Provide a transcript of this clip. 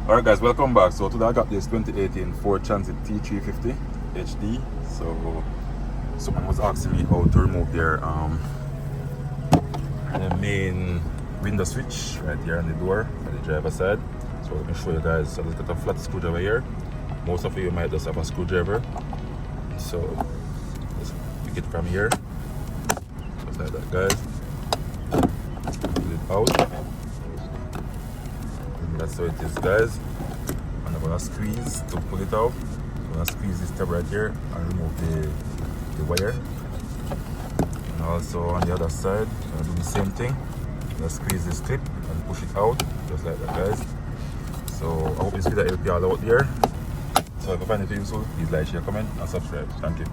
Alright guys, welcome back. So today I got this 2018 Ford Transit T350 HD. So someone was asking me how to remove their the main window switch right here on the door on the driver's side. So let me show you guys. So let's get a flat screwdriver here. Most of you might just have a screwdriver. So let's pick it from here. Just like that, guys. Pull it out. And that's how it is, guys. And I'm gonna squeeze to pull it out. I'm gonna squeeze this tab right here and remove the wire. And also on the other side, I'm gonna do the same thing. I'm gonna squeeze this clip and push it out, just like that, guys. So I hope this video helped you all out there. So if you find it useful, please like, share, comment, and subscribe. Thank you.